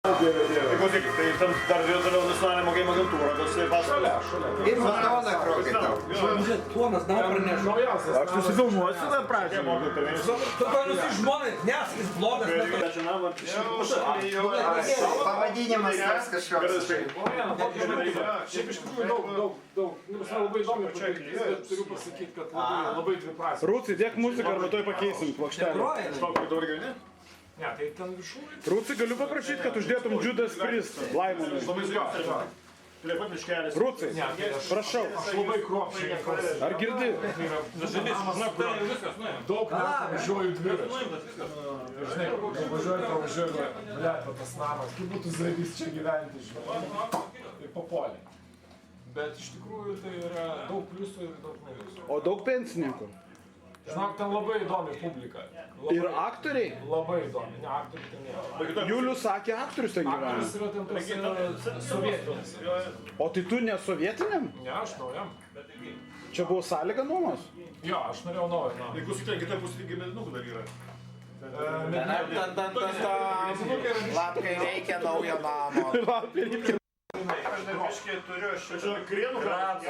Klausykit, tai tam dar toliau nacionalinė mokėjimo agentūra, tas pasaulė. Ir matoną krokį tau. Tuonas dabar pranešu. Aš susifilmuosiu dar pradžią. Tu to nusižmonai, nesakys blogas. Pavadinimas tas kažkoks. Šiaip iš tikrųjų daug. Labai įdomu, turiu pasakyti, kad labai dviprasmiška. Rūci, dėk muziką arba toj pakeisim plokštelę. Ne, tai ten viršūnė. Rūci, galiu paprašyti, kad uždėtum Judas Priest, Laimonui. Rūci, prašau. Aš labai kruopščiai. Ar girdi? Daug metų važiuoju dviračiu. Žinai, važiuoju, blėt, tas namas, kaip būtų zaibys čia gyventi, žinai. Ir papuolė. Bet iš tikrųjų tai yra daug pliusų ir daug minusų. O daug pensininkų. Žinok, ten labai įdomi publika. Ir aktoriai? Labai įdomi, ne aktoriai ten nėra. Julius sakė, aktorius ten gyvena. Aktorius yra ten tos sovietinės. O tai tu ne sovietiniam? Ne, aš naujam. Čia buvo sąlyga nuomos? Jo, aš norėjau naują namą. Jeigu sutinki, kitą pusę medinukų dar yra. Lapkai reikia naujo namo. Aš turiu, aš čia krienų gradą.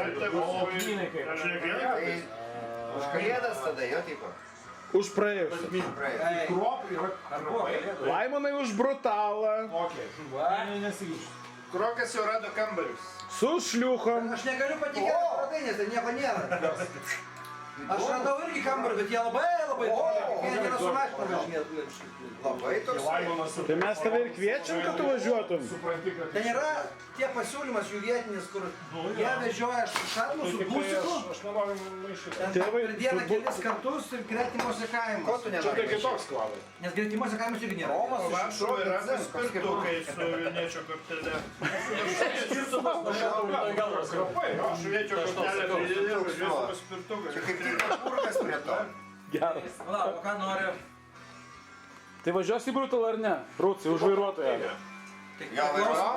Už kalėdas tada, jo tipo? Už praėjus. Laimonai už brutalą. Krokas jau rado kambarius. Su šliuchom. Aš negaliu patikėti, radai, nes tai nieko nėra. Aš radau irgi kambarį, bet jie labai toli. Jie nėra su mašina važinėti. Labai toks. Tai mes tave ir kviečiam, kad tu važiuotum. Ten yra tie pasiūlymas jų vietinis, kur jie vežioja šarmus su busiku. Aš nenoriu maišyti. Ten per dieną kelis kartus ir gretimuose Ko kaimus. tu Čia tai nenori? kitoks kvalas. Nes gretimuose kaimus irgi nėra. Romas su Varšuvoje yra paspirtukai su Vilniečio kortele. Šviečio kortelė pridėdė, važiuoja paspirtukai. Čia kaip tik kurkas prie to. Geras. Pala, o ką nori? Tai važiuosi į brutalą ar ne? Rūci, už vairuotoją. Jo,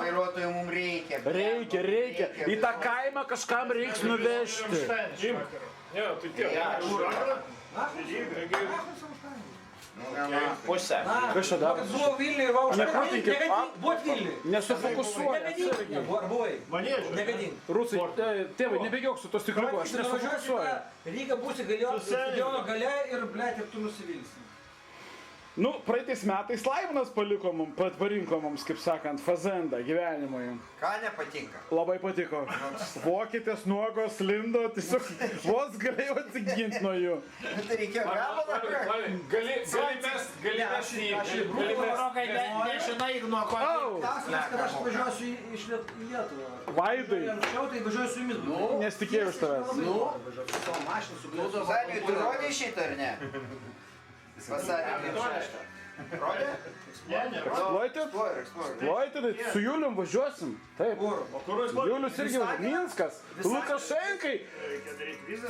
vairuotojų mums reikia. Reikia. Į tą kaimą kažkam reiks nuvežti. Ne, tai tiek. Pusę. Kas čia daro? Buvo Vilniui, va už Nekrutinkit. Būt Vilniui. Nesufokusuoja. Buvai. Negadink. Rūci, tėvai, nebėgiok su to stikliuku, aš nesufokusuoju. Ryga būsi stadiono gale ir, blėt, ir tu nusivilsi. Nu, praeitais metais Laimonas parinko mums, kaip sakant, fazendą gyvenimui. Ką nepatinka? Labai patiko. Vokietės nuogos lindo, tiesiog vos galėjau atsiginti nuo jų. Tai reikėjo gabalą. Gali Nežinai ir nuo ko. Klausimas, kad aš važiuosiu į Lietuvą. Vaidai, Anksčiau tai važiuoju su jumis. nesitikėjau iš tavęs. Savo mašiną suglaudo. Zaliui, tu rodai šitą ar ne? Vasarį 26. Rodė? Exploited, su Julium važiuosim. Taip. Julius irgi važiuosim. Minskas. Lukašenkai.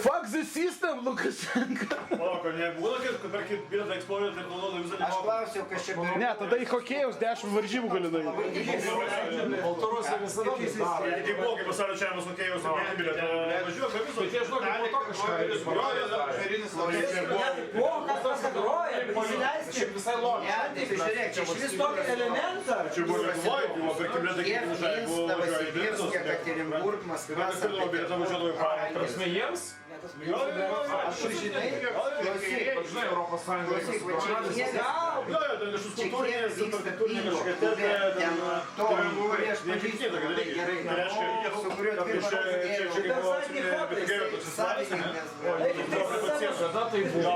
Fuck the system, Lukašenka. Palauk, nebūna, kad perkit bilietą Explorer, tai naudoja visą Aš klausiau, kas čia per... Ne, tada į hokėjus 10 varžybų gali daryti. Baltarusija visada taip daro. Tik buvo, kaip pasaulio čempionas hokėjus, apie bilietą. Važiuok, be viso. Bet jie žinokit, po to kažką šiaip visai logiška. Ne, tai žiūrėk, čia Vis tokį elementą. Čia buvo Lietuvoje, buvo perkim bilietą Kiek kiek užai, buvo Minsk, važiuoja Novosibirsk, bilietą. Ekaterinburg, Maskva, Mes pirmo bilietą važiuodavo į Prahą. Prasme jiems? Aš žinai, klausyk, Žinai, Europos Sąjungos klausyk, va čia kiek... Jo, ten kažkoks Čia kiek kultūrinės, vyksta tarptautinė pynų, kažkokia ten terpė, to, kurį aš pažįstu labai gerai, su kuriuo pirmą savininkas. Tada tai buvo.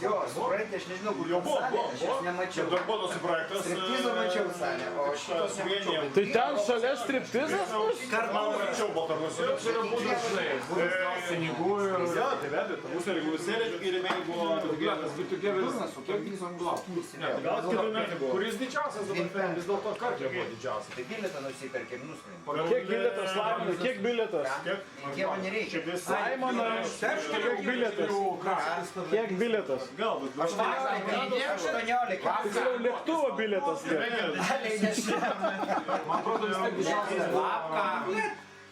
Jo, supranti, aš nežinau, kur jo salė, aš jos nemačiau. Darbuotojas projektas. Striptizo mačiau salę, o šitos nemačiau. Tai ten šalia striptizas bus? Kartu mačiau Baltarusijoje. Čia yra būdas, žinai, būdas gaus pinigų ir... Jo, tai be abejo, mūsų reguliuserė ir rėmėjai buvo... Geras, bet tokie kuris didžiausias dabar, vis dėlto kartė buvo didžiausias. Tai bilietą nusipirkė ir nusprendė. Kiek bilietas, Laimonai, kiek bilietas? Kiek man nereikia. Laimonai, kiek bilietas? Kiek bilietas? Galbūt. 18. Tiksliau, lėktuvo bilietas kiek? Daliai nežinau. Man atrodo, vis tiek didžiausias. Lapka.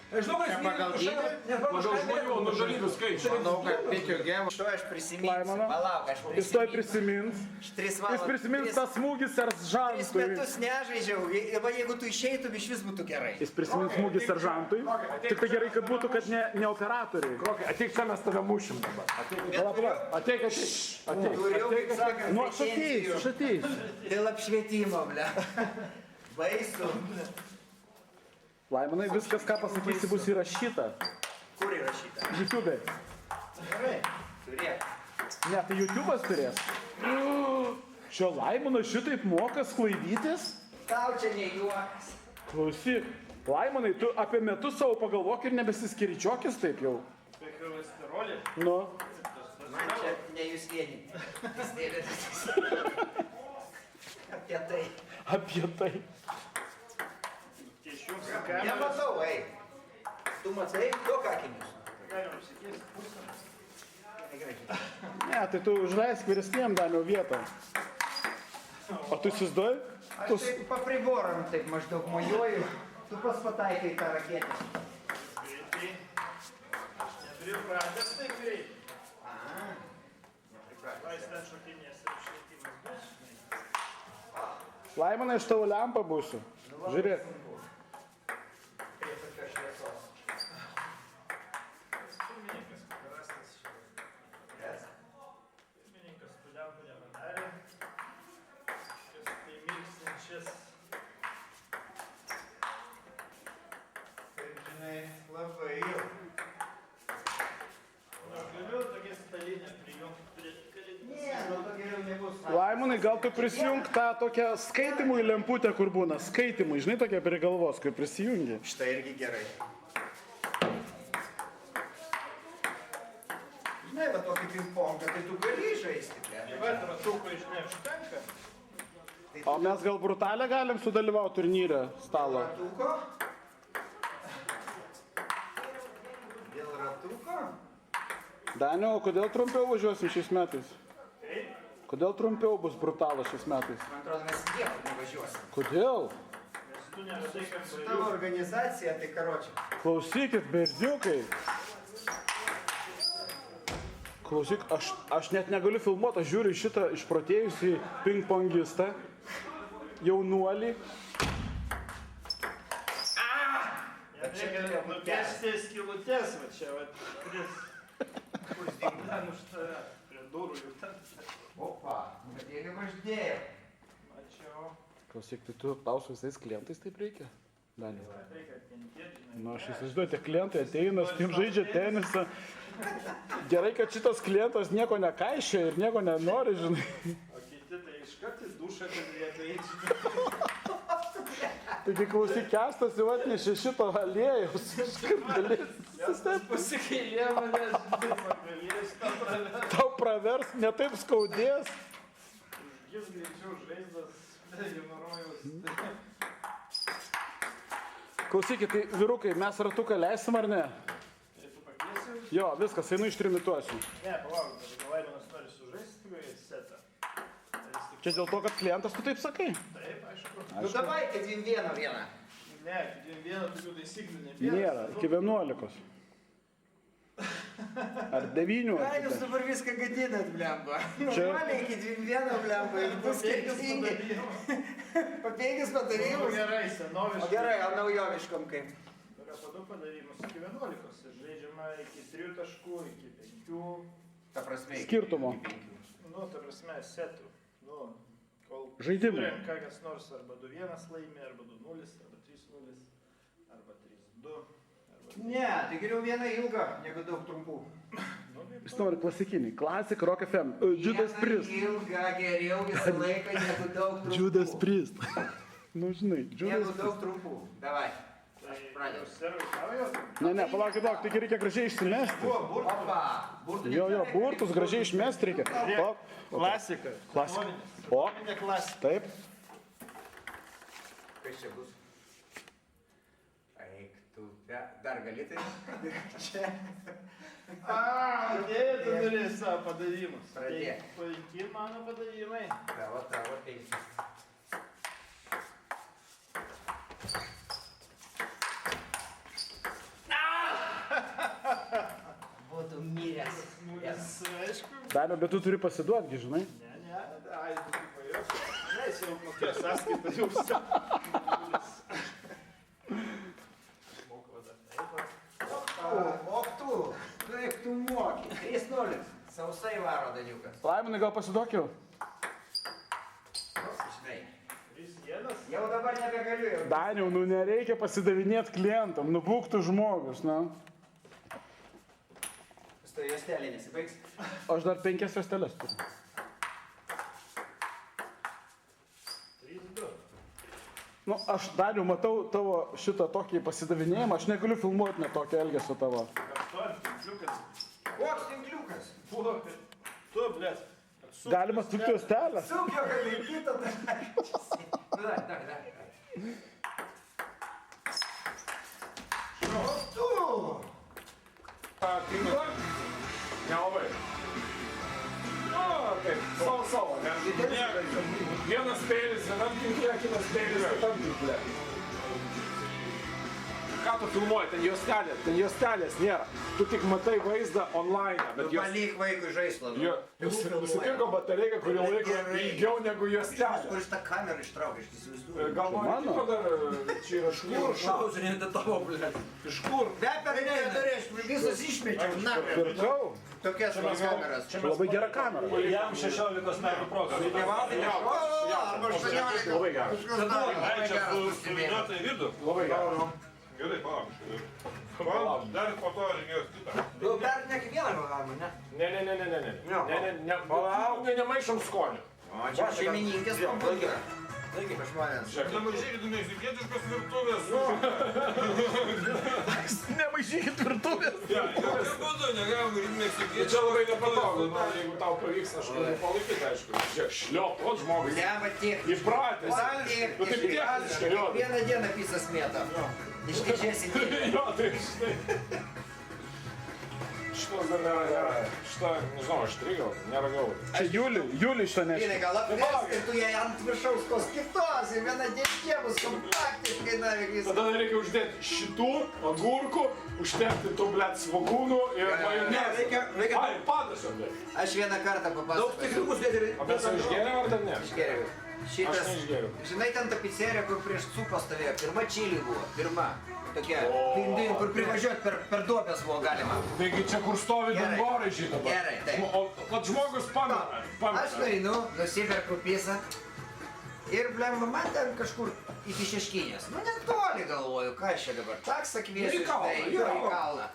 Aš žinau, kad jis Pagal dydį? Pagal žmonių, nu dalyvių skaičių. Manau, kad Pikio gėmų. Što aš prisiminsiu? Laimono. Palauk, aš Jis toj prisiminsiu. prisimins. Aš 3 Jis valandas. prisimins tą smūgį 3 seržantui. metus nežaidžiau. Va, jeigu tu išeitum, iš vis būtų gerai. Jis prisimins smūgį seržantui. Tik tai gerai, kad būtų, kad ne operatoriai. Krokai, ateik čia, mes tave mušim dabar. Ateik, ateik. Turėjau, kaip sakant, Nu, aš ateisiu, aš ateisiu. Dėl apšvietimo, ble. Baisu. Laimonai, viskas, ką pasakysi, bus įrašyta. Kur įrašyta? YouTube. Gerai. Turėk. Ne, tai YouTube'as turės. Šio Laimono šitaip moka sklaidytis? Tau čia ne juokas. Klausyk, Laimonai, tu apie metus savo pagalvok ir nebesiskiričiokis taip jau. Nu, Man čia ne jūs vieni. Jūs dėlėtės. Apie tai. apie tai. Nematau, ei. Tu matai, duok akinius. Ne, tai tu užleisk vyresniem Danio vietą. O tu įsivaizduoji? Aš taip papriboram, taip maždaug mojuoju. Tu pas pataikai tą raketę. Pripratęs taip greit. Nepripratęs. Tais ten šokinės ir švietimas bus. Laimonai, aš tavo lempą būsiu. Žiūrėk. Prie tokios šviesos. Pirmininkas paprastas čia. Yes. Pirmininkas studentų nepadarė. Šis tai mirksinčias. Kaip žinai, labai jau. Aš galiu tokia stalinę prijungti prie kalėdų. Ne, nu to geriau nebus. Laimonai, gal tu prisijung tą tokią skaitimui lemputę, kur būna. Skaitimui, žinai, tokia prie galvos, kur prisijungi. Štai irgi gerai. Žinai, va tokį ping-pongą, tai tu gali žaisti, ble. Bet ratuko išneštenka. O mes gal brutalę galim sudalyvauti turnyre stalo. Ratuko? Dėl ratuko? Danio, o kodėl trumpiau važiuosim šiais metais? Kodėl trumpiau bus brutalas šiais metais? Man atrodo, mes niekur nevažiuosim. Kodėl? Nes tu neradai, kad Su tavo organizacija, tai karočią. Klausykit, berniukai. Klausyk, aš net negaliu filmuoti, aš žiūriu į šitą išprotėjusį ping-pongistą, jaunuolį. Reikia nutiesti skylutes, va čia, va, prie ten už tave, prie durų jau ten. Opa, bet jie kaip aš dėjau. Mačiau. Klausyk, tai tau su visais klientais taip reikia? Danio. Reikia kentėti, žinai. Nu, aš įsivaizduoju, tie klientai ateina, su tim žaidžia tenisą. Gerai, kad šitas klientas nieko nekaišia ir nieko nenori, žinai. O kiti tai iškart į dušą, kad lieka eiti. Taigi klausyk, Kestas jau atnešė šito aliejaus. Kaip galės? Pasikailė manęs, žinai, pagalės tą pravers. Tau pravers, netaip skaudės. Jis greičiau žaizdas, hemorojaus. Klausykit, tai vyrukai, mes ratuką leisim ar ne? Tai tu pakviesi? Jo, viskas, einu ištrimituosiu. Ne, palauk, Laidonas nori sužaisti tikrai setą. Čia dėl to, kad klientas tu taip sakai. Taip, aišku. Nu davai, kad 1-1 vieną. Ne, vieną tokių taisyklių nebėra. Nėra, iki 11. Ar 9. Ką jūs dabar viską gadinat, blemba? Čia- Normaliai iki 2-1 blemba, ir bus skirtingi. Po 5 patarimus. Gerai, senoviškai. O gerai, o naujoviškom kaip? Rapadu padarimus iki 11. Žaidžiama iki 3 taškų, iki 5. Ta prasme. iki Skirtumo. 5. Nu, ta prasme, setų. Nu, kol Žaidimai. surenka kas nors arba 2-1 laimė, arba 2-0, arba 3-0, arba 3-2. Ne, tai geriau vieną ilgą, negu daug trumpų. Jis nori klasikinį. Klasik, Rock FM. Judas Vieną Priest. ilgą geriau visą laiką, negu daug trumpų. Judas Priest. Nu, žinai, Negu Judas daug trumpų. Davai. Tai Pradėjau. servai tau jau? Ne, palaukit, daug, taigi reikia gražiai išsimesti. Opa, burtų Jo, burtus gražiai išmesti reikia. Palauk. Klasika. Klasika. O, Ne klasika. taip. Kas čia bus? Eik, tu dar gali tai? Čia. Tu turėjai savo padarimus. Pradėk. Paimki mano padarimai. Tavo teisė. Danio, bet tu turi pasiduotgi, žinai. Ne, ai, tu pajausi. Ne, jis jau mokėjo sąskaitą jau visą. Moku dar taip. O tu, kaip tu moki? 3-0. Sausai varo Daniukas. Laimonai, gal pasiduokiau? Žinai. 3-1. Jau dabar nebegaliu jau. Daniau, nu nereikia pasidavinėti klientam, nubūktų žmogus, na. Štai juostelė nesibaigs. Aš dar 5 juostelės turiu. 3-2. Nu, aš, Daniau, matau tavo šitą tokį pasidavinėjimą, aš negaliu filmuoti net tokio elgesio tavo. Aštuoni, tinkliukas. Koks tinkliukas? Buvo, tu, blėt. Galima sukti juostelę. Sukio gali kitą dar. Nu, dar. O tu! Tinka? Nelabai. Nu, taip, savo, ne? Vienas peilis vienam tinkle, kitas peilis kitam tinkle. Ką tu filmuoji? Ten juostelės nėra. Tu tik matai vaizdą online, bet jos... Palik vaikui žaislą. Nusipirko bateriją, kuri laiko ilgiau negu juostelė. Kur šitą kamerą ištraukė, aš įsivaizduoju. Gal nori tipo dar... Čia yra škur. Šauzinė tavo, blėt. Iš kur? Be per nedarėš, visas išmečiau. Na, Pirkau. tokias kameras. Labai gera kamera. Jam 16 metų progas. Arba 18. Labai geras. Ai, čia suvyniota į vidų. Labai geras. Gerai, palauk. Dar po to reikės kitą. Jau dar ne kiekvieną galima, ne? Ne. Palauk, nemaišom skonio. O čia šeimininkės kompanija. Taigi, žmonės. Nemaišykit meksikietiškos virtuvės. Nemaišykit virtuvės. Jokiu būdu negalim ir meksikietiškos. Čia labai nepatogu, jeigu tau pavyks, aš galiu palaikyti, aišku. Žiūrėk, šliopot žmogus. Lemba tiek. Įpratęs. Nu taip techniškai, jo. Vieną dieną pisas mėta. Iškežėsi tiek. Jo, taip, žinai. Šitos dar nėra. Šitą, nežinau, aš gal, neragau. Čia Julį šitą nešti. Žinai, gal apvės ir tu jai ant viršaus tos kitos ir viena dėžė bus kompaktiškai navik visą. Tada reikia uždėti šitų, agurkų, užtepti tų, blėt, svogūnų ir majonezą. reikia- Ai, padažą, blėt. Aš vieną kartą papasakosiu. O mes jau išgėrėm ar dar ne? Išgėriau. Šitas, Aš neišgėriau. žinai, ten ta pizzerija, kur prieš cupą stovėjo. Pirma čili buvo, pirma. Tokia, pindin, kur privažiuoti per duobės buvo galima. Taigi čia kur stovi Gerai. dangoraižiai dabar. Gerai, taip. O kad žmogus pamena. Aš nueinu, nusiperku pizzą. Ir, blemba, man ten kažkur iki Šeškinės. Nu, netoli galvoju, ką aš čia dabar. Taksą kviesiu, Ir į kalną, žinai, jo. į kalną.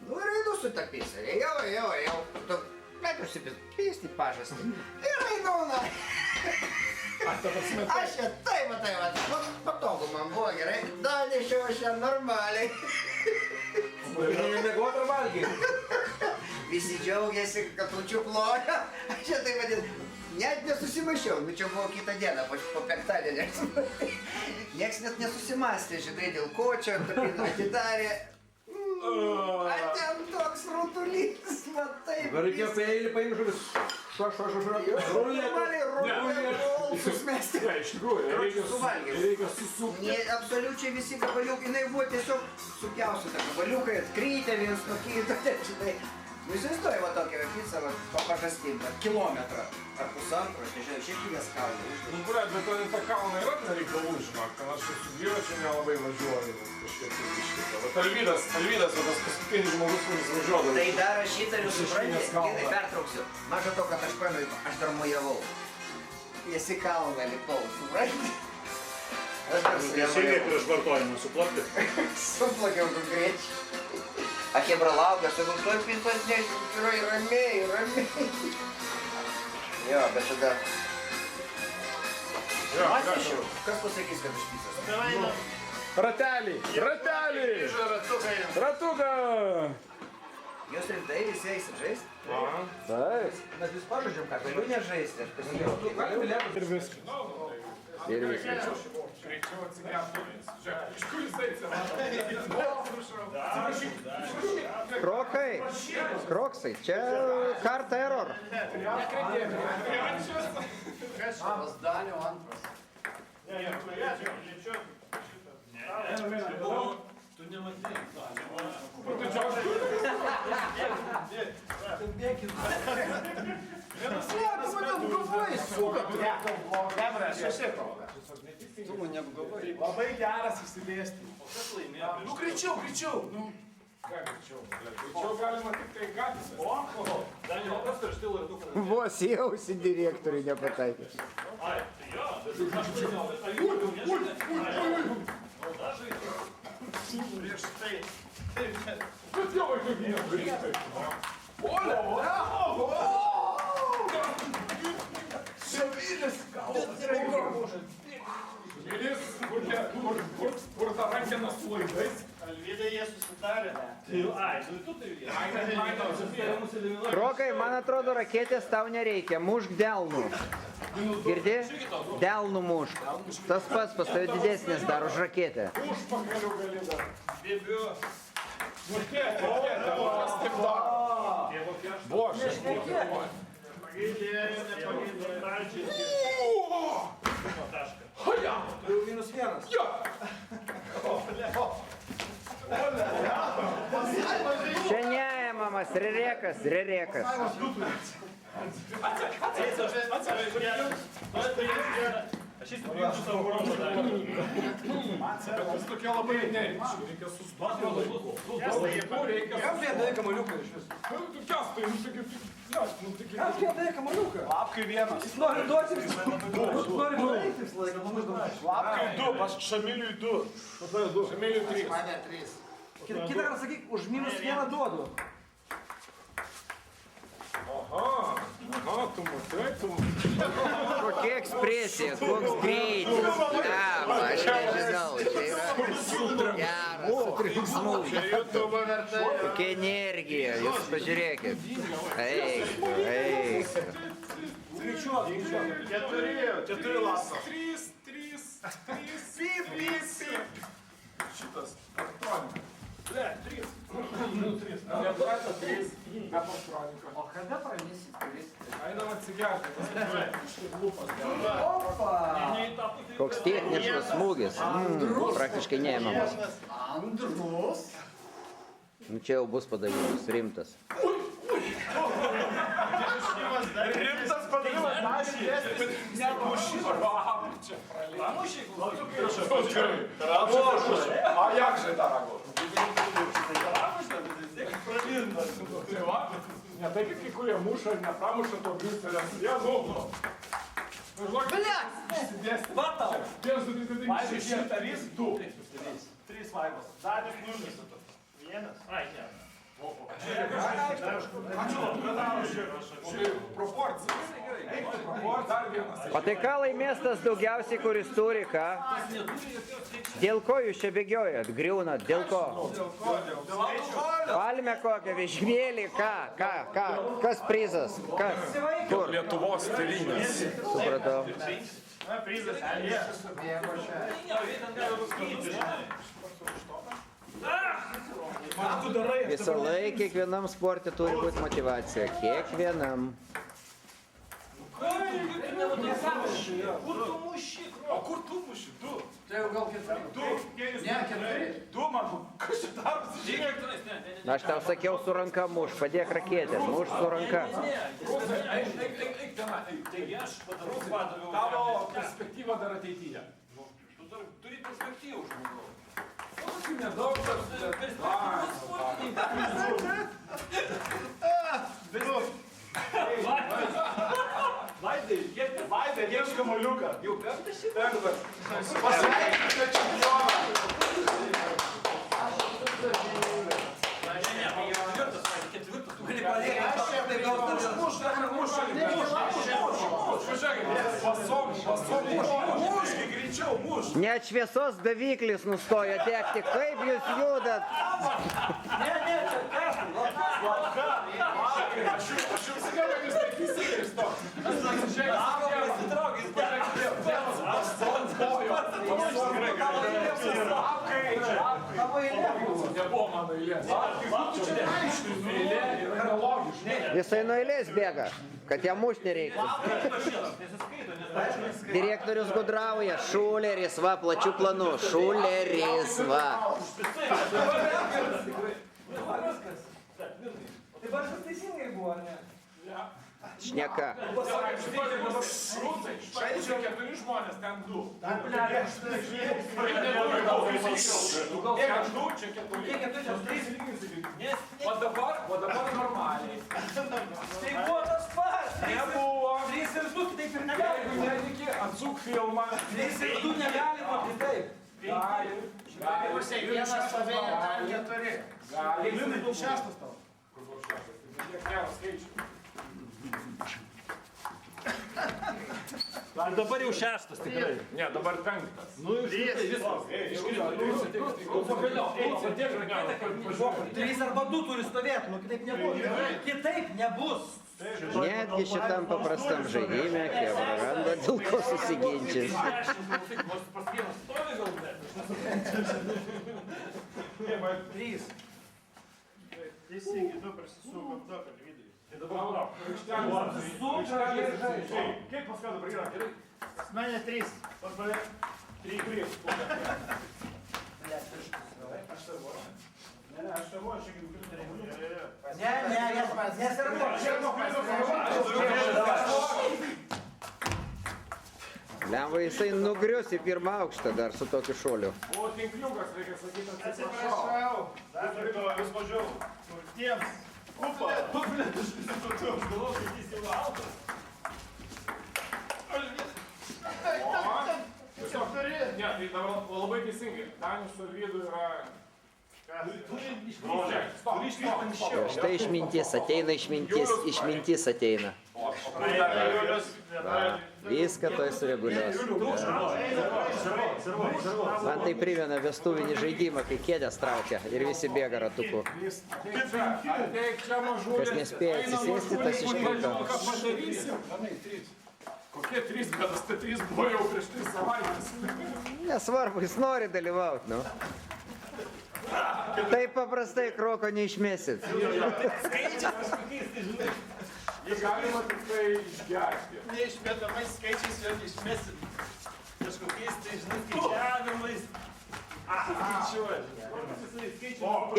Nu, ir einu su ta pizza. Jau. Bet užsipisti pažastį. Ir einu, na. Aš čia taip, patogu man buvo gerai. Da, nešiau aš čia normaliai. Nemiegot ar valgyti? Visi džiaugiasi, kad tučiu ploja. Aš čia taip vadinu. Net nesusimašiau, nu čia buvo kitą dieną, po penktadienį. Niekas net nesusimastė, žinai, dėl ko čia atidarė. A ten toks rutulys, matai. Reikėjo peilį paimti žuvis. Normaliai rolsus mesti. Ne, iš tikrųjų, reikia susukti. Absoliučiai visi gabaliukai, jinai buvo tiesiog supjaustyta gabaliukai, atkrytė viens nuo kito, žinai. Nu, įsivaizduoju va tokią pizzą, va pažastim, kilometrą ar pusantro, aš nežinau, šiek tiek jas kalbė. Nu, bet tą kalną yra reikalų, žinok, ten aš su dviračiu nelabai važiuoju, kažkiek tai iškita. Bet Alvydas, va tas paskutinis žmogus, kuris važiuodavo. Tai dar aš įtariu, supranti, Šeškinės kalną. Ginai, pertrauksiu. Maža to, kad aš pamenu, aš dar mojavau. Esi kalną lipau, supranti? Aš dar Teisingai prieš vartojimą suplakti. suplakiau konkrečiai. A chebra laukia, aš sakau, toj pizzos nežiūrėjau, ramiai. Jo, bet tada... Atnešiau. Kas pasakys, kad aš pizzos? Ratelį! Ratuką! Jūs rimtai visi eisit žaisti? Taip. Mes vis pažaidžiam, ką galiu nežaisti, aš pasižiūrėjau. Ir viskas. Ir viskas. Greičiau atsigertų. Žiūrėk, iš kur jis taip Kroksai, čia kart error. Tu nematei. Tu Labai geras išsidėstymas. Nu, greičiau. Nu, ką greičiau? Greičiau galima tik tai gatvėse. Dar jau kas ir štilo ir tu. Vos jausi direktoriui nepataikė. Ai, tai jo, bet aš žinau, bet tai prieš tai. Bet jau vaikų gynė, greitai. Olė! Ševilis! Ševilis, kur ta rankena su laidais? Alvydai jie susitarė. Ai, tu tai jie. Rokai, man atrodo, raketės tau nereikia. Mušk delnų. Girdi? Delnų mušk. Tas pats pas tave didesnis dar už raketę. Už pakalių gali dar. Bėbiu. Raketė, kas taip daro? Bošė. Pagėlė, nepagėlė, pradžiai. Tašką. Haja! Minus vienas. Ja! Čia neėmamas, rerekas. Aš įsiprinčiu savo romą dar. Bet jis tokia labai energiška, reikia sustoti laiku. Kam jie dai kamaliuką iš vis? Tu kestai, nu sakai, Kam jie dai kamaliuką? Lapkai vienas. Jis nori duoti jums. Nori nueiti visą laiką, nu maždaug. Lapkai du, pas Šamiliui du. Šamiliui 3. Mane 3. Kitą kartą sakyk, už -1 duodu. Aha, tu matai, Kokia ekspresija, koks greitis. Aš nežinau, čia yra geras, sutriks smūgis. Kokia energija, jūs pažiūrėkit. Eik. Keturi lasas. 3. Šitas elektronika. Ne, 3. Neprata 3. Be elektronika. O kada pranysit? Einam atsigerti. Kažkaip lūpas. Opa! Koks techniškas smūgis. Praktiškai neėmamas. Andrus. Nu čia jau bus padavimas, rimtas. Rimtas padavimas, А як же дорого? Не так як kurie muša ir nepramuša to briuselės. Блядь! Vatau! Pavyzdžiui, 3 vaibos. Darius nulis. Vienas. Ai, ne. Proporcija. Dar vienas. Pataikalai miestas daugiausiai, kuris turi, ką? Dėl ko jūs čia bėgiojat? Griūnat, dėl ko? Palmę kokią, vežimėlį, ką? Kas prizas? Kas? Kur? Lietuvos tėvynės. Supratau. Prizas. Visą laiką kiekvienam sporte turi būti motivacija. Kiekvienam. O kur tu muši? Du. Tai jau gal 4. Du. Ne, 4. Du, man. Kas čia darbas? Aš tau sakiau su ranka muš, padėk raketę, muš su ranka. Eik tenai, eik. Tavo perspektyva dar ateityje. Tu turi perspektyvų, žmogau. Tokių nedaug, Vaidai, iešk kamaliuką. Jau penktas šitą. Pasveikinkite čempioną. Net šviesos daviklis nustojo degti. Kaip jūs judat? Nebuvo mano eilės. Eilė yra nelogiška. Jisai nuo eilės bėga, kad jam mušt nereikia. Direktorius gudrauja, šuleris, va, plačių planų, šuleris, va. Tai baržas teisingai buvo, ne? Šneka. Čia 4 žmonės, ten 2. O dabar normaliai. Tai buvo tas pats. Nebuvo. 3 ir 2, kitaip ir negali. Jeigu netiki, atsuk filmą. 3 ir 2 negali būti kitaip. Gali. Vienas stovėjo, dar 4. Gali. Liūnai, 6 tau. Kur buvo 6? Tiek nėra skaičių. Dabar jau 6 tikrai. Ne, dabar 5. Nu, viskas. 3 arba 2 turi stovėti, nu kitaip nebus. Kitaip nebus. Netgi šitam paprastam žaidime, kai praranda, dėl ko susiginčys. 3. Teisingai, du prasisuko, du per vidurį. Kaip paskui dabar yra? Gerai. Pas mane 3. Pas mane 3 kuris. Ne, aš tavo, aš iki pritariu. Ne, nesvarbu. Lemva jisai nugrius į pirmą aukštą dar su tokiu šuoliu. O tinkliukas, reikia sakyti, Atsiprašau. Dar liko vis mažiau. Tiems. Kupa. Ne, tai dabar labai teisingai. Danius su Vydu yra... Štai išmintis, ateina išmintis ateina. Viską toj sureguliuos. Man tai primena vestuvinį žaidimą, kai kėdės traukia ir visi bėga ratuku. Kas nespėja atsisėsti, tas iškrito. Kokie 3 metus, tai 3 buvo jau prieš 3 savaitės. Nesvarbu, jis nori dalyvauti, nu. Taip paprastai kroko neišmesit. Jį galima tik tai išgerti. Neišmetamais skaičiais jo neišmesim. Kažkokiais, tai žinai, skaičiavimais. Skaičiuoji.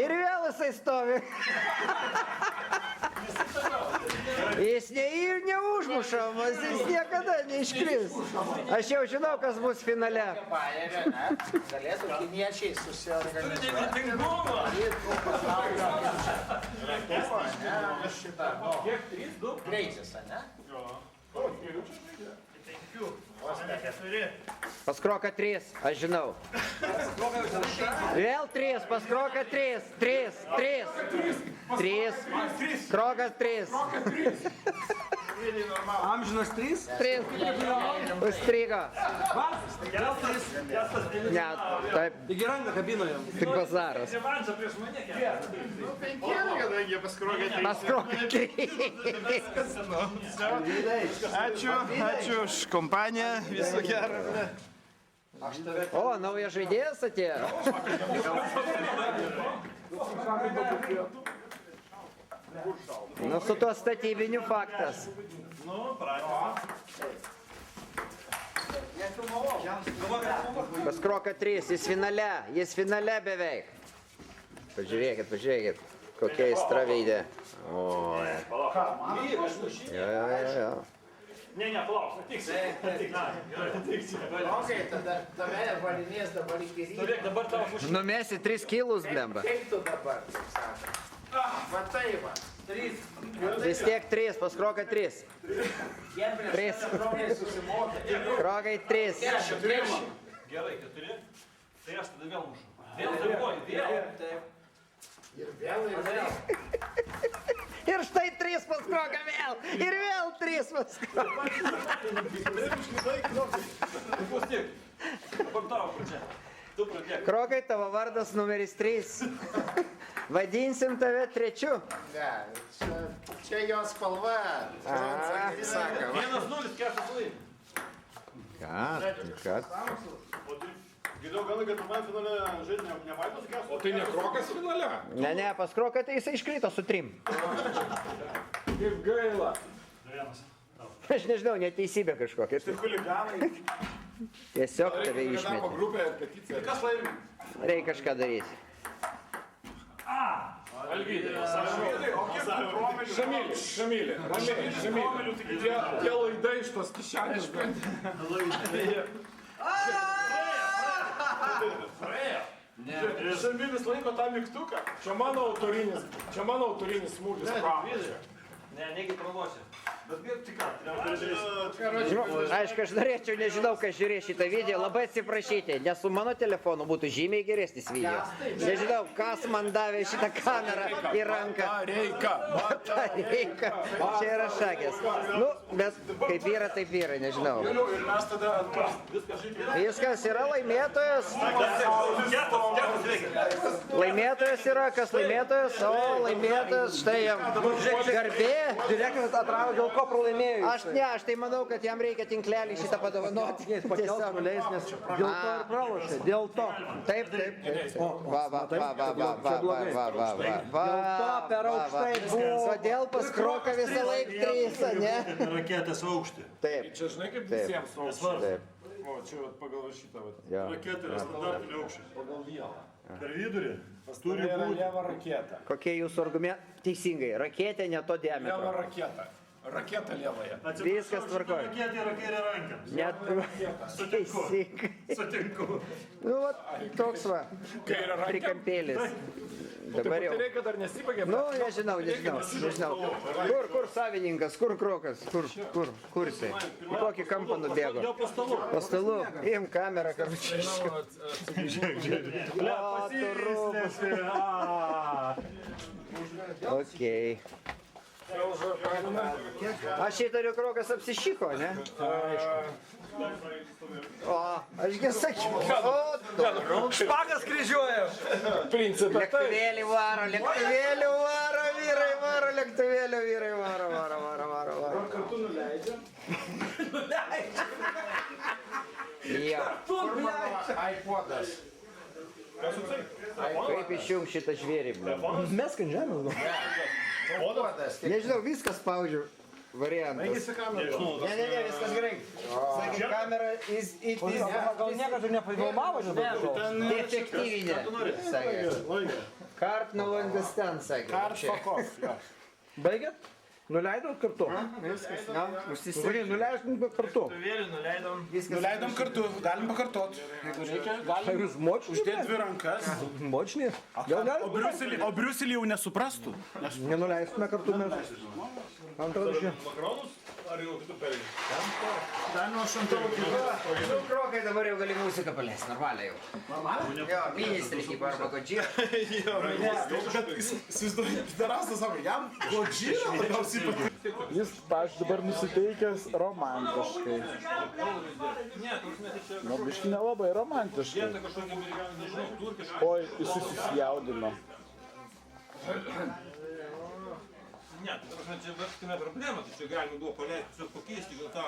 Ir vėl jisai stovi. Jis neužmušamas, jis niekada neiškris. Aš jau žinau, kas bus finale. Galėtų kiniečiai susiorganizuoti. Kiek 3, 2? Greitis, ne? Paskroka 3, aš žinau. Vėl 3, paskroka 3, 3, 3, 3, krokas 3. Amžinas 3? 3, užstrigo. Ne, taip, Taigi ranką kabinoje. tik bazaras. Revanšą prieš mane kelia. Nu, 5, kadangi paskrogai 3. Paskroka 3. Ačiū už kompaniją, viso gero. O, naujas žaidėjas atėjo. Nu, su tuo statybiniu faktas. Nu, pratęs. Paskroka 3, jis finale beveik. Pažiūrėkit, kokia aistra veidė. O, jo. Ne, palauk, atiksi. Okei, tada tave valinės dabar iki ryto. Turėk dabar tavo pušį. Numesi 3 kilus, blemba. Kaip tu dabar, taip sakant? Va taip va. 3. Vis tiek 3, paskroka 3. 3. Krokai 3. Gerai, 4. Tai aš tada vėl mušu. Vėl darbuoju, vėl. Ir vėl. Ir štai 3 paskroka vėl. Ir vėl 3 paskroka. Klausyk. Dabar tavo pradžia. Tu pradėk. Krokai, tavo vardas numeris 3. Vadinsim tave 3. Ne, čia jos spalva. Kaip sako. 1-0, 4 laimi. Ką? Geriau gal, kad man finale žaidė nevaitas gas. O tai ne krokas finale? Ne, paskroka tai jisai iškrito su 3. Kaip gaila. Aš nežinau, neteisybė kažkokia. Huliganai. Tiesiog tave Darbo išmetė. grupė, peticija. Kas laimi? Reikia kažką daryti. Šamilė. Tie laidai iš tos kišenės. Šamilis laiko tą mygtuką. Čia mano autorinis smūgis. Ne, negi pralošė. Bet kaip tik ką? Aišku, aš norėčiau, nežinau, kas žiūrės šitą video, labai atsiprašyti, nes su mano telefonu būtų žymiai geresnis video. Nežinau, kas man davė šitą kamerą į ranką. Batareika. Čia yra šakės. Nu, bet kaip yra, taip yra, nežinau. Ir mes tada Viskas yra laimėtojas. Laimėtojas yra, kas laimėtojas, o laimėtojas, štai jam garbė. Žiūrėkit, atrado, dėl ko pralaimėjo. Aš tai manau, kad jam reikia tinklelį šitą padovanoti. Pakels nuleis, nes dėl to ir pralošė. Dėl to. Taip. Va. Dėl to per aukštai buvo. Kodėl pas Kroką visą laiką trys, ne? Raketės aukštį. Taip. Čia žinai kaip visiems aukščiai. Taip. O, čia pagal šitą. Raketė yra standartinė aukštį. Pagal vieną. Per vidurį. Turi Yra būti. leva raketa. Kokie jūsų argumentai? Teisingai, raketė ne to Leva diametro. raketa. Raketa levoje. Viskas tvarkoja. Raketė yra kairė ranka. Net teisingai. Sutinku. Nu, va, toks va. Kairė ranka. Prikampėlis. Dabar jau. Reikia dar nesibaigė. Nu, nežinau. Kur savininkas, kur Krokas, kur jisai? Į kokį kampą nubėgo? Po stalu. Im kamerą, karučiai. Okei. Aš įtariu, Krokas apsišyko, ne? O, ašgi sakiau. Špagas kryžiuoja. Principą. Lėktuvėlį varo, vyrai varo, lėktuvėlį vyrai varo. Kartu nuleidžiam. Jo. iPodas. Kaip išjung šitą žvėrį, bля? Mes kan žemės gal. Nežinau, viską spaudžiu variantas. Ne, viskas gerai. Sakė, kamera Gal niekas ir nepafilmavo šitą. defektyvinė. Sakė. Kart no understand, sakė. Baigėt? Nuleidot kartu? Viskas, na, Kurį užsisirė. nuleidom kartu? Vėlį nuleidom. Nuleidom kartu, galim pakartot. Jeigu reikia, Ar galim jūs močnį? uždėti dvi rankas. Močnį? Gal galim? O Briuselį jau nesuprastų. Nenuleistume kartu mes. Man atrodo, čia. Makronus? Ar jau kitų perėjai? Krokai dabar jau gali muziką paleist, normaliai jau. Jo, ministrį kaip arba kodžį. Įsivaizduoju, Tarasas sako, jam Godzilla labiausiai patinka. Jis, aš dabar nusiteikęs romantiškai. Nu, biški nelabai romantiškai. Oi, jis susijaudino. Ne, ta prasme, čia verskime problema, tai čia galima buvo paleisti, tiesiog pakeisti gal tą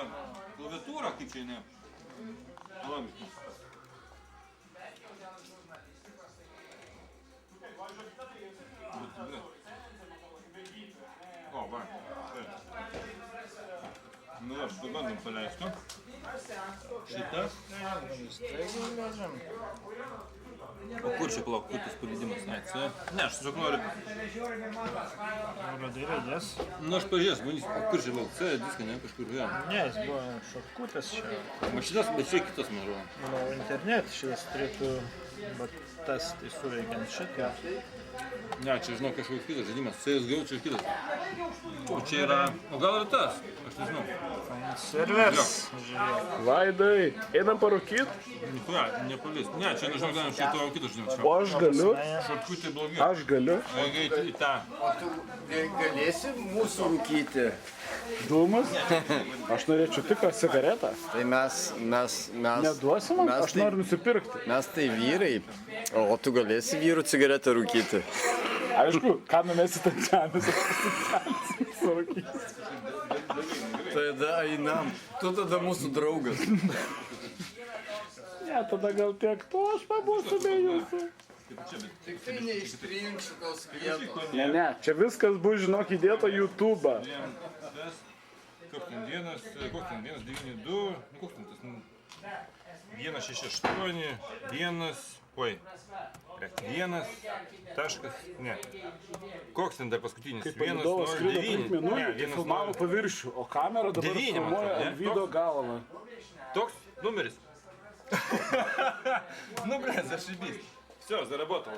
klaviatūrą, kaip čia ne. Palamžti. O, va, štai. Nu, aš pabandom paleisti. Šitą. O kur čia plauk, kur tas pavedimas? Ne, aš tiesiog noriu. Nu, aš pažiūrės, bandysiu, o kur čia plauk? C diską, ne, kažkur vėl. Ne, jis buvo šokutės čia. Mašinas, bet čia kitas, man atrodo. Manau, internet šitas turėtų, bet tas tai suveikiant šitą. Ne, čia žinau kažkoks kitas žaidimas, CSGO čia kitas. O čia yra, o gal ir tas, aš nežinau. Servers. Vaidai, einam parūkyt? Ne, nepalys. Ne, čia nežinau, galim čia to kitas žaidimas. O aš galiu. Šotkutė blogiau. Aš galiu. Jeigu eiti į tą. Galėsi mūsų rūkyti. Dūmas. Aš norėčiau tik cigaretą. Tai mes Neduosi man? Aš noriu nusipirkti. Mes tai vyrai, o tu galėsi vyrų cigaretę rūkyti. Aišku, ką numesi ten žemės, aš surūkysiu. Tada einam, tu tada mūsų draugas. Ne, tada gal tiek to aš pabūsiu be jūsų. Tik tai neištrink šitos vietos. Ne, čia viskas bus, žinok, įdėta YouTube'ą. Koks ten 192, koks ten tas, 168, 1, oi, Vienas taškas, ne. Koks ten dar paskutinis? Kaip palydovas skrido aplink mėnulį, tai filmavo paviršių, o kamera dabar Devyni, man filmuoja atrodo, ne? Alvydo galvą. Toks numeris. Ну, блядь, зашибись. Все, заработало.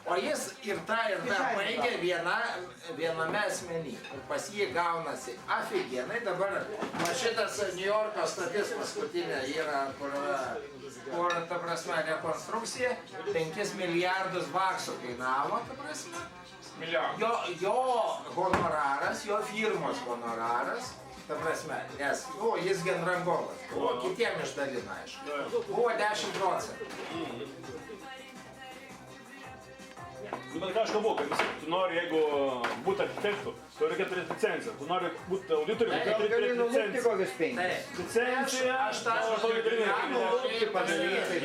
O jis ir tą baigė viename asmenį. Ir pas jį gaunasi aфиgenai. Dabar šitas New Yorko stotis paskutinė yra, kur ta prasme, rekonstrukcija 5 milijardus baksų kainavo, ta prasme. Jo honoraras, jo firmos honoraras, ta prasme, nes jis gen rangovas, o kitiem išdalina, aišku. Buvo 10%. Nu, bet ką aš kalbu, kad visi, tu nori, jeigu būti architektu, tu reikia turėti licenciją. Tu nori būti auditoriu, Gal reikia gali turėti nulupti licenciją. kokius 5. Licencija, Aš tą nulupti padaryti.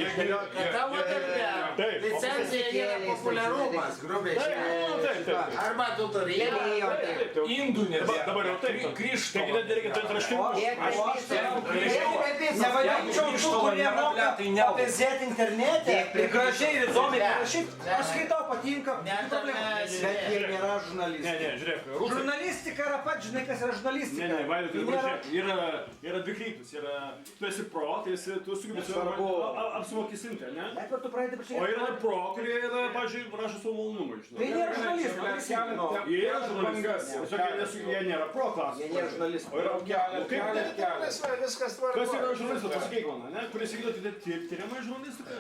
Kad tavo darbe licencija yra populiarumas, grubiai šnekant. Arba tu turi Indų nes. Dabar jau taip. Grįžto. Taigi reikia turėti raštingus. Nevadinčiau tų, kurie moka apie Z internete ir gražiai ir įdomiai parašyti. Aš skaitau, patinka. Bet jie nėra žurnalistai. Ne, žiūrėk. Žurnalistika yra pats, žinai, kas yra žurnalistika. Ne, Vaidai, tai yra dvi kryptis. Tu esi pro, tai tu sugebėsi apsimokysinti, ne? Bet tu pradedi O pačiai. yra pro, kurie yra, pavyzdžiui, rašo savo malonumą, žinai. Tai nėra žurnalistai. Jie yra žurnalistai. Jie nėra pro klasės. Jie nėra žurnalistai. O yra viskas Kas yra tvarkoja. žurnalistas, pasakyk man, ne? Kuris įvykdo tyriamą žurnalistiką?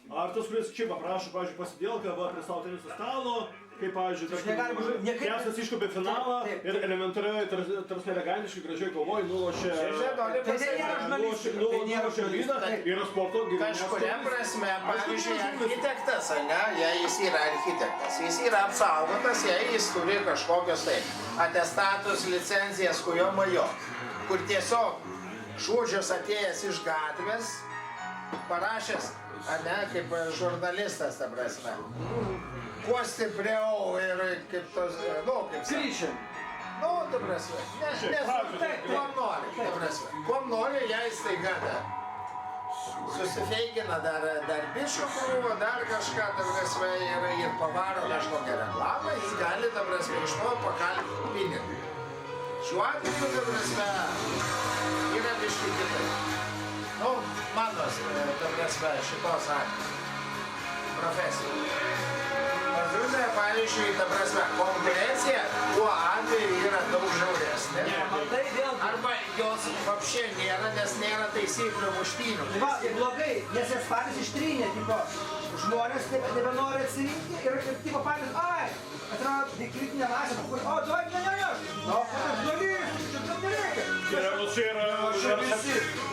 Ar tas, kuris čia paprašo, pavyzdžiui, pasidėlką, va, prie savo teniso stalo, kaip, pavyzdžiui, Kesas iškopė finalą ir elementariai, tarsi elegantiškai, gražiai kovoj, nulošė vydą, yra sporto gyvenimas. Kažkuria prasme, pavyzdžiui, architektas, ne, jei jis yra architektas, jis yra apsaugotas, jei jis turi kažkokios tai atestatus, licencijas, kur tiesiog šūdžius atėjęs iš gatvės, parašęs, ne, kaip žurnalistas, ta prasme, kuo stipriau ir kaip tos, kaip Kryšiam. ta prasme, kuom nori, ta prasme, kuom nori, jei staiga susifeikina dar bičių krūvą, dar kažką, ta prasme, ir pavaro kažkokią reklamą, jis gali, ta prasme, iš to pakalbinti pinigų. Šiuo atveju, ta prasme, yra biškai kitaip. Mano, ta prasme, šitos profesijos. Pas pavyzdžiui, ta prasme, konkurencija tuo atveju yra daug žiauresnė. Arba jos vapšė nėra, nes nėra taisyklių muštynių. Va, ir blogai, nes jas patys ištrynė, tipo, žmonės nebenori atsirinkti ir tipo patys, atrodo, kritinė masė, duoj, ne, aš žurnalistas, čia tam nereikia. Čia yra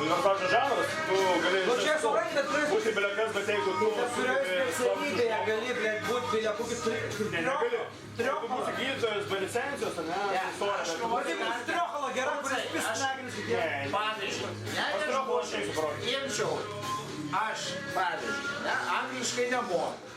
universalus žanras, tu gali būti belekas, bet jeigu tu specialybėje gali, būti belekukis, negali. Jeigu būsi gydytojas be licencijos, ne? o tai bus triokalo gera, kuris pisnaginis įdėjo. Pavyzdžiui, jei aš imčiau, pavyzdžiui, angliškai nemoku.